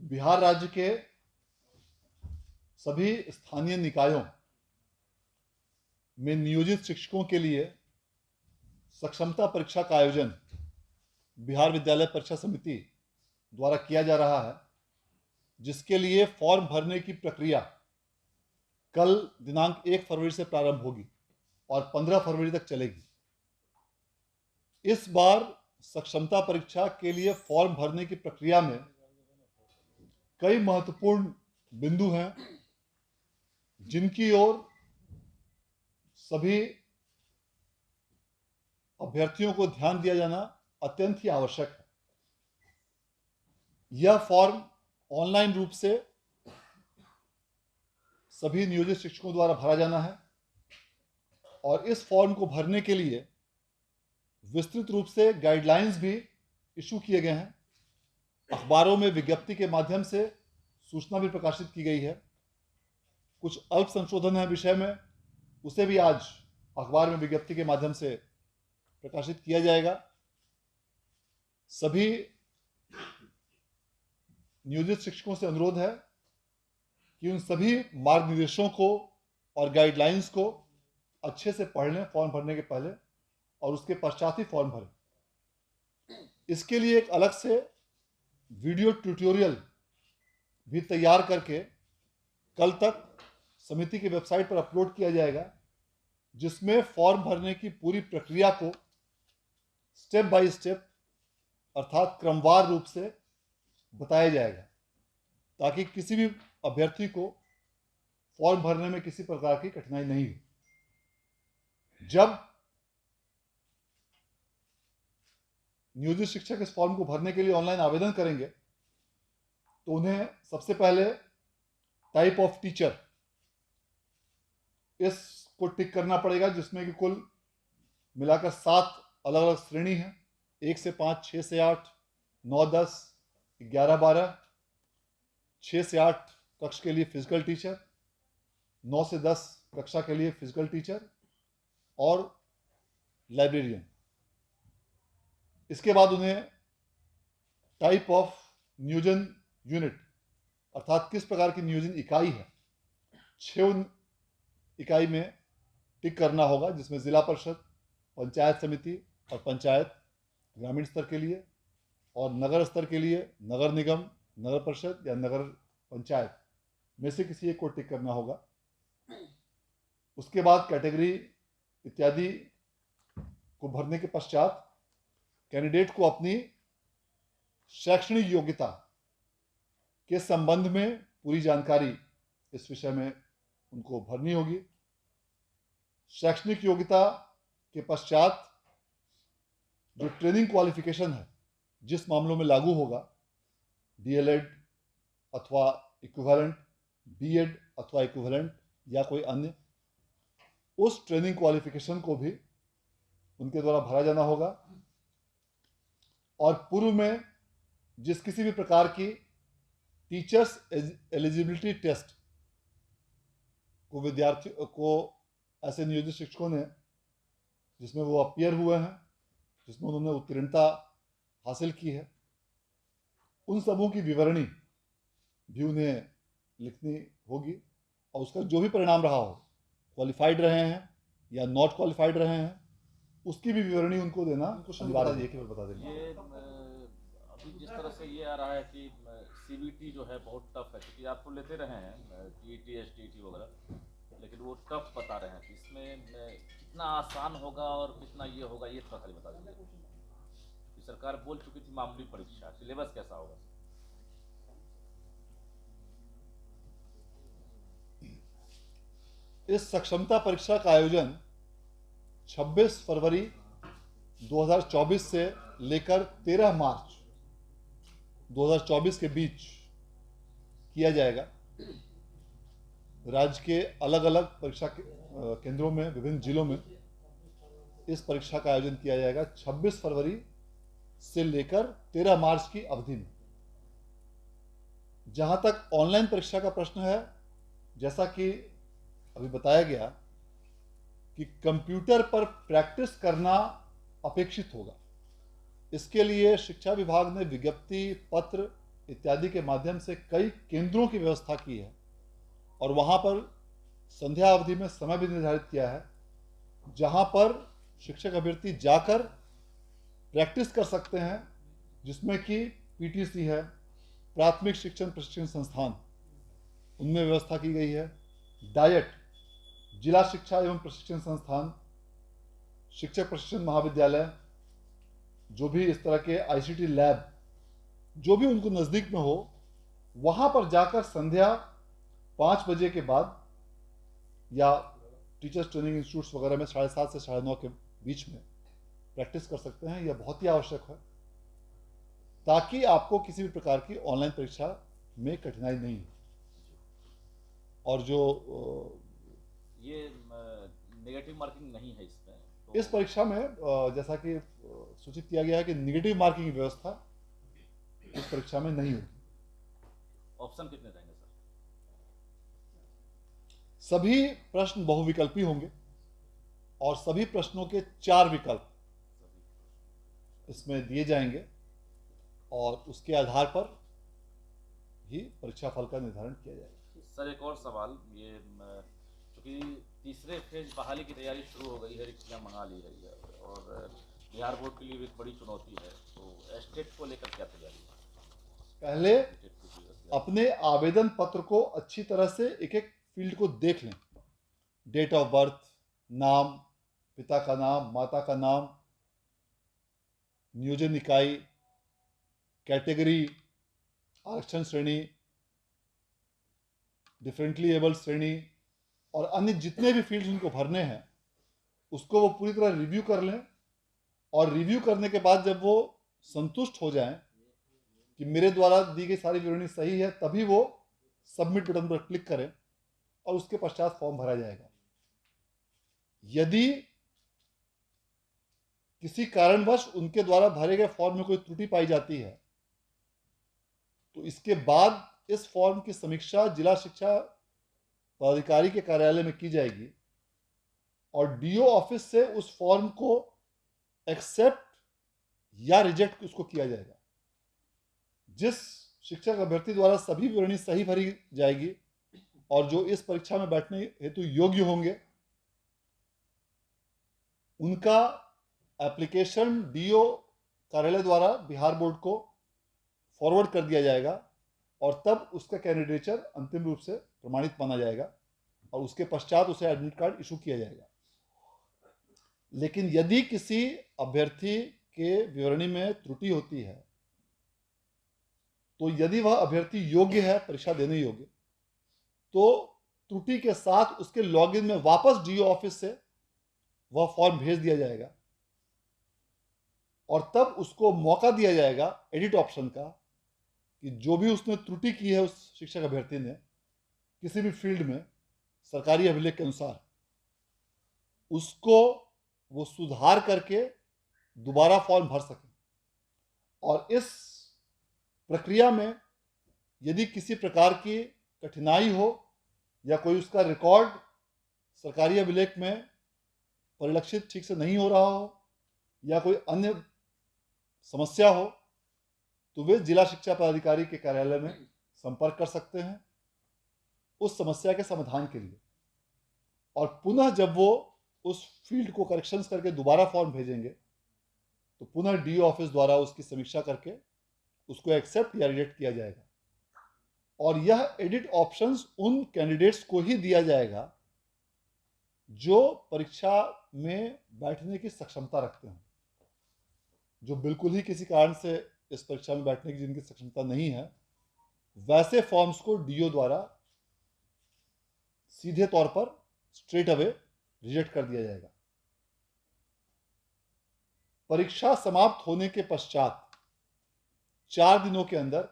बिहार राज्य के सभी स्थानीय निकायों में नियोजित शिक्षकों के लिए सक्षमता परीक्षा का आयोजन बिहार विद्यालय परीक्षा समिति द्वारा किया जा रहा है, जिसके लिए फॉर्म भरने की प्रक्रिया कल दिनांक 1 फरवरी से प्रारंभ होगी और 15 फरवरी तक चलेगी। इस बार सक्षमता परीक्षा के लिए फॉर्म भरने की प्रक्रिया में कई महत्वपूर्ण बिंदु हैं, जिनकी ओर सभी अभ्यर्थियों को ध्यान दिया जाना अत्यंत ही आवश्यक है। यह फॉर्म ऑनलाइन रूप से सभी नियोजित शिक्षकों द्वारा भरा जाना है और इस फॉर्म को भरने के लिए विस्तृत रूप से गाइडलाइंस भी इशू किए गए हैं। अखबारों में विज्ञप्ति के माध्यम से सूचना भी प्रकाशित की गई है। कुछ अल्प संशोधन है विषय में, उसे भी आज अखबार में विज्ञप्ति के माध्यम से प्रकाशित किया जाएगा। सभी नियोजित शिक्षकों से अनुरोध है कि उन सभी मार्गनिर्देशों को और गाइडलाइंस को अच्छे से पढ़ लें फॉर्म भरने के पहले और उसके पश्चात ही फॉर्म भरें। इसके लिए एक अलग से वीडियो ट्यूटोरियल भी तैयार करके कल तक समिति की वेबसाइट पर अपलोड किया जाएगा, जिसमें फॉर्म भरने की पूरी प्रक्रिया को स्टेप बाय स्टेप अर्थात क्रमवार रूप से बताया जाएगा, ताकि किसी भी अभ्यर्थी को फॉर्म भरने में किसी प्रकार की कठिनाई नहीं हो। जब नियोजित शिक्षक इस फॉर्म को भरने के लिए ऑनलाइन आवेदन करेंगे तो उन्हें सबसे पहले टाइप ऑफ टीचर इसको टिक करना पड़ेगा, जिसमें कि कुल मिलाकर 7 अलग अलग श्रेणी हैं। 1 से 5, 6 से 8, 9, 10, 11, 12, 6 से 8 कक्षा के लिए फिजिकल टीचर, 9 से 10 कक्षा के लिए फिजिकल टीचर और लाइब्रेरियन। इसके बाद उन्हें टाइप ऑफ नियोजन यूनिट अर्थात किस प्रकार की नियोजन इकाई है 6 इकाई में टिक करना होगा, जिसमें जिला परिषद, पंचायत समिति और पंचायत ग्रामीण स्तर के लिए और नगर स्तर के लिए नगर निगम, नगर परिषद या नगर पंचायत में से किसी एक को टिक करना होगा। उसके बाद कैटेगरी इत्यादि को भरने के पश्चात कैंडिडेट को अपनी शैक्षणिक योग्यता के संबंध में पूरी जानकारी इस विषय में उनको भरनी होगी। शैक्षणिक योग्यता के पश्चात जो ट्रेनिंग क्वालिफिकेशन है जिस मामलों में लागू होगा, डीएलएड अथवा इक्विवेलेंट, बीएड अथवा इक्विवेलेंट या कोई अन्य, उस ट्रेनिंग क्वालिफिकेशन को भी उनके द्वारा भरा जाना होगा। और पूर्व में जिस किसी भी प्रकार की टीचर्स एलिजिबिलिटी टेस्ट को विद्यार्थियों को ऐसे नियोजित शिक्षकों ने जिसमें वो अपीयर हुए हैं, जिसमें उन्होंने उत्तीर्णता हासिल की है, उन सबों की विवरणी भी उन्हें लिखनी होगी और उसका जो भी परिणाम रहा हो, क्वालिफाइड रहे हैं या नॉट क्वालिफाइड रहे हैं, उसकी भी विवरणी उनको देना अनिवार्य है। बता देंगे ये अभी जिस तरह से ये आ रहा है कि सीबीटी जो है बहुत टफ है, क्योंकि आप तो लेते रहे हैं टीईटी, एसटीईटी वगैरह, लेकिन वो टफ बता रहे हैं कि इसमें कितना आसान होगा और कितना ये होगा, ये थोड़ा खाली बता दीजिए कि सरकार बोल चुकी थी मामूली परीक्षा, सिलेबस कैसा होगा? इस सक्षमता परीक्षा का आयोजन 26 फरवरी 2024 से लेकर 13 मार्च 2024 के बीच किया जाएगा। राज्य के अलग अलग परीक्षा केंद्रों में, विभिन्न जिलों में इस परीक्षा का आयोजन किया जाएगा 26 फरवरी से लेकर 13 मार्च की अवधि में। जहां तक ऑनलाइन परीक्षा का प्रश्न है, जैसा कि अभी बताया गया कि कंप्यूटर पर प्रैक्टिस करना अपेक्षित होगा। इसके लिए शिक्षा विभाग ने विज्ञप्ति, पत्र इत्यादि के माध्यम से कई केंद्रों की व्यवस्था की है और वहाँ पर संध्या अवधि में समय भी निर्धारित किया है जहाँ पर शिक्षक अभ्यर्थी जाकर प्रैक्टिस कर सकते हैं, जिसमें कि पीटीसी है, प्राथमिक शिक्षण प्रशिक्षण संस्थान, उनमें व्यवस्था की गई है। डायट, जिला शिक्षा एवं प्रशिक्षण संस्थान, शिक्षक प्रशिक्षण महाविद्यालय, जो भी इस तरह के आईसीटी लैब जो भी उनको नज़दीक में हो, वहाँ पर जाकर संध्या 5 बजे के बाद या टीचर्स ट्रेनिंग इंस्टीट्यूट्स वगैरह में 7:30 से 9:30 के बीच में प्रैक्टिस कर सकते हैं। यह बहुत ही आवश्यक है ताकि आपको किसी भी प्रकार की ऑनलाइन परीक्षा में कठिनाई नहीं हो। और जो ये नेगेटिव मार्किंग नहीं है इसमें तो इस परीक्षा में जैसा कि सूचित किया गया है कि नेगेटिव मार्किंग की व्यवस्था इस परीक्षा में नहीं होगी। ऑप्शन कितने रहेंगे सर? सभी प्रश्न बहुविकल्पी होंगे और सभी प्रश्नों के 4 विकल्प इसमें दिए जाएंगे और उसके आधार पर ही परीक्षा फल का निर्धारण किया जाएगा। सर एक और सवाल, ये चूँकि तीसरे फेज बहाली की तैयारी शुरू हो गई है, रिक्तियाँ मंगा ली गई है और बिहार बोर्ड के लिए भी एक बड़ी चुनौती है, तो एस्टेट को लेकर क्या तैयारी है? पहले अपने आवेदन पत्र को अच्छी तरह से एक एक फील्ड को देख लें। डेट ऑफ बर्थ, नाम, पिता का नाम, माता का नाम, नियोजन इकाई, कैटेगरी, आरक्षण श्रेणी, डिफरेंटली एबल श्रेणी और अन्य जितने भी फील्ड्स उनको भरने हैं उसको वो पूरी तरह रिव्यू कर लें और रिव्यू करने के बाद जब वो संतुष्ट हो जाएं कि मेरे द्वारा दी गई सारी विवरणी सही है, तभी वो सबमिट बटन पर क्लिक करें और उसके पश्चात फॉर्म भरा जाएगा। यदि किसी कारणवश उनके द्वारा भरे गए फॉर्म में कोई त्रुटि पाई जाती है तो इसके बाद इस फॉर्म की समीक्षा जिला शिक्षा पदाधिकारी के कार्यालय में की जाएगी और डीओ ऑफिस से उस फॉर्म को एक्सेप्ट या रिजेक्ट उसको किया जाएगा। जिस शिक्षक अभ्यर्थी द्वारा सभी विवरणी सही भरी जाएगी और जो इस परीक्षा में बैठने हेतु योग्य होंगे, उनका एप्लीकेशन डीओ कार्यालय द्वारा बिहार बोर्ड को फॉरवर्ड कर दिया जाएगा और तब उसका कैंडिडेचर अंतिम रूप से प्रमाणित माना जाएगा और उसके पश्चात उसे एडमिट कार्ड इशू किया जाएगा। लेकिन यदि किसी अभ्यर्थी के विवरणी में त्रुटि होती है तो यदि वह अभ्यर्थी योग्य है, परीक्षा देने योग्य, तो त्रुटि के साथ उसके लॉगिन में वापस डीओ ऑफिस से वह फॉर्म भेज दिया जाएगा और तब उसको मौका दिया जाएगा एडिट ऑप्शन का कि जो भी उसने त्रुटि की है उस शिक्षक अभ्यर्थी ने किसी भी फील्ड में सरकारी अभिलेख के अनुसार, उसको वो सुधार करके दोबारा फॉर्म भर सके। और इस प्रक्रिया में यदि किसी प्रकार की कठिनाई हो या कोई उसका रिकॉर्ड सरकारी अभिलेख में परिलक्षित ठीक से नहीं हो रहा हो या कोई अन्य समस्या हो तो वे जिला शिक्षा पदाधिकारी के कार्यालय में संपर्क कर सकते हैं उस समस्या के समाधान के लिए। और पुनः जब वो उस फील्ड को करेक्शंस करके दोबारा फॉर्म भेजेंगे तो पुनः डीओ ऑफिस द्वारा उसकी समीक्षा करके उसको एक्सेप्ट या रिजेक्ट किया जाएगा और यह एडिट ऑप्शंस उन कैंडिडेट्स को ही दिया जाएगा जो परीक्षा में बैठने की सक्षमता रखते हैं। जो बिल्कुल ही किसी कारण से इस परीक्षा में बैठने की जिनकी सक्षमता नहीं है, वैसे फॉर्म्स को डीओ द्वारा सीधे तौर पर स्ट्रेट अवे रिजेक्ट कर दिया जाएगा। परीक्षा समाप्त होने के पश्चात 4 दिनों के अंदर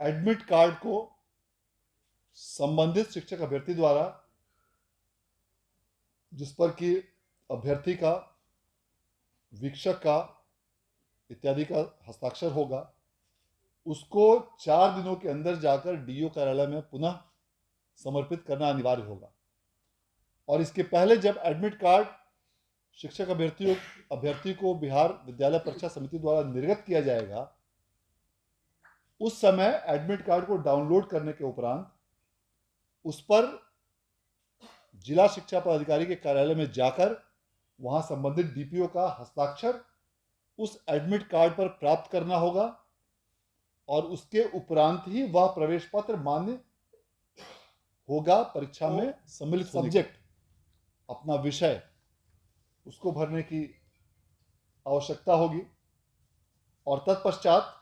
एडमिट कार्ड को संबंधित शिक्षक अभ्यर्थी द्वारा, जिस पर कि अभ्यर्थी का, वीक्षक का इत्यादि का हस्ताक्षर होगा, उसको 4 दिनों के अंदर जाकर डीओ कार्यालय में पुनः समर्पित करना अनिवार्य होगा। और इसके पहले जब एडमिट कार्ड शिक्षक अभ्यर्थी को बिहार विद्यालय परीक्षा समिति द्वारा निर्गत किया जाएगा उस समय एडमिट कार्ड को डाउनलोड करने के उपरांत उस पर जिला शिक्षा पदाधिकारी के कार्यालय में जाकर वहां संबंधित डीपीओ का हस्ताक्षर उस एडमिट कार्ड पर प्राप्त करना होगा और उसके उपरांत ही वह प्रवेश पत्र मान्य होगा। परीक्षा में सम्मिलित सब्जेक्ट अपना विषय उसको भरने की आवश्यकता होगी और तत्पश्चात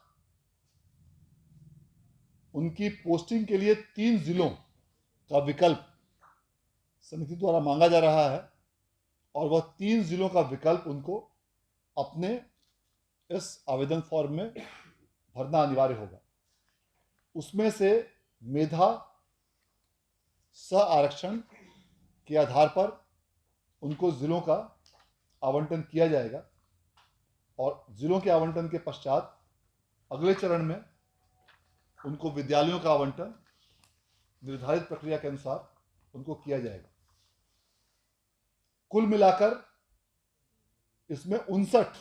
उनकी पोस्टिंग के लिए 3 जिलों का विकल्प समिति द्वारा मांगा जा रहा है और वह 3 जिलों का विकल्प उनको अपने इस आवेदन फॉर्म में भरना अनिवार्य होगा। उसमें से मेधा सह आरक्षण के आधार पर उनको जिलों का आवंटन किया जाएगा और जिलों के आवंटन के पश्चात अगले चरण में उनको विद्यालयों का आवंटन निर्धारित प्रक्रिया के अनुसार उनको किया जाएगा। कुल मिलाकर इसमें 59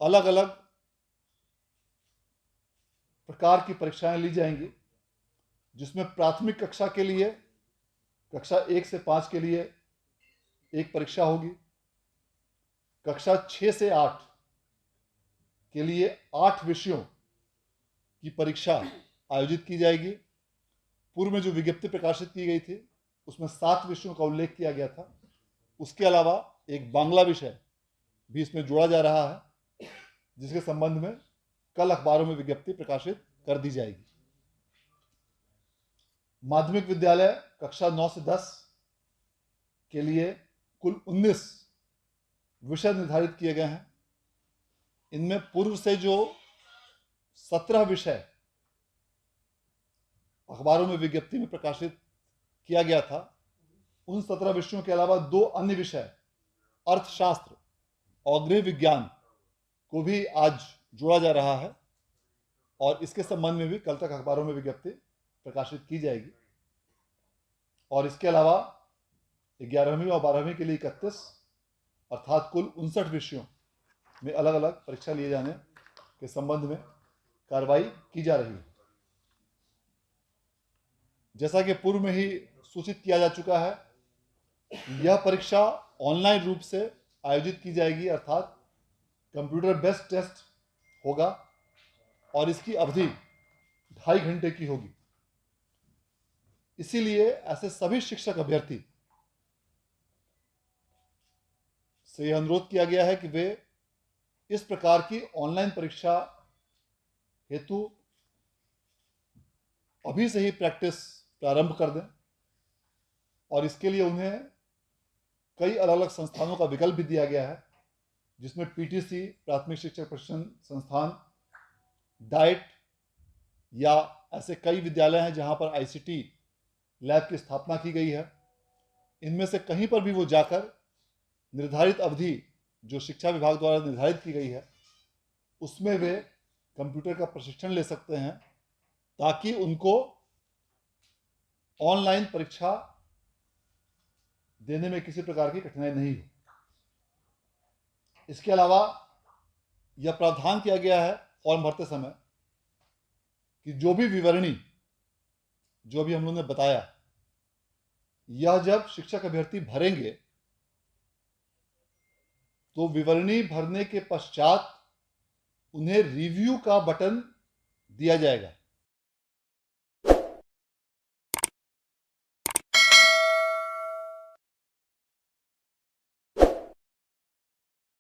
अलग अलग प्रकार की परीक्षाएं ली जाएंगी, जिसमें प्राथमिक कक्षा के लिए कक्षा 1 से 5 के लिए एक परीक्षा होगी, कक्षा 6 से 8 के लिए 8 विषयों की परीक्षा आयोजित की जाएगी। पूर्व में जो विज्ञप्ति प्रकाशित की गई थी उसमें 7 विषयों का उल्लेख किया गया था। उसके अलावा एक बांग्ला विषय भी इसमें जोड़ा जा रहा है, जिसके संबंध में कल अखबारों में विज्ञप्ति प्रकाशित कर दी जाएगी। माध्यमिक विद्यालय कक्षा 9 से 10 के लिए कुल 19 विषय निर्धारित किए गए हैं। इनमें पूर्व से जो 17 विषय अखबारों में विज्ञप्ति में प्रकाशित किया गया था, उन 17 विषयों के अलावा 2 अन्य विषय अर्थशास्त्र और गृह विज्ञान को भी आज जोड़ा जा रहा है और इसके संबंध में भी कल तक अखबारों में विज्ञप्ति प्रकाशित की जाएगी। और इसके अलावा 11वीं और 12वीं के लिए 31 अर्थात कुल 59 विषयों में अलग अलग परीक्षा लिए जाने के संबंध में कार्रवाई की जा रही है। जैसा कि पूर्व में ही सूचित किया जा चुका है, यह परीक्षा ऑनलाइन रूप से आयोजित की जाएगी, अर्थात कंप्यूटर बेस्ड टेस्ट होगा और इसकी अवधि 2.5 घंटे की होगी। इसीलिए ऐसे सभी शिक्षक अभ्यर्थी से यह अनुरोध किया गया है कि वे इस प्रकार की ऑनलाइन परीक्षा हेतु अभी से ही प्रैक्टिस प्रारंभ कर दें और इसके लिए उन्हें कई अलग अलग संस्थानों का विकल्प भी दिया गया है, जिसमें पीटीसी प्राथमिक शिक्षक प्रशिक्षण संस्थान, डाइट या ऐसे कई विद्यालय हैं जहां पर आईसीटी लैब की स्थापना की गई है। इनमें से कहीं पर भी वो जाकर निर्धारित अवधि जो शिक्षा विभाग द्वारा निर्धारित की गई है उसमें वे कंप्यूटर का प्रशिक्षण ले सकते हैं, ताकि उनको ऑनलाइन परीक्षा देने में किसी प्रकार की कठिनाई नहीं हो। इसके अलावा यह प्रावधान किया गया है फॉर्म भरते समय कि जो भी विवरणी जो अभी हम लोगों ने बताया, यह जब शिक्षक अभ्यर्थी भरेंगे तो विवरणी भरने के पश्चात उन्हें रिव्यू का बटन दिया जाएगा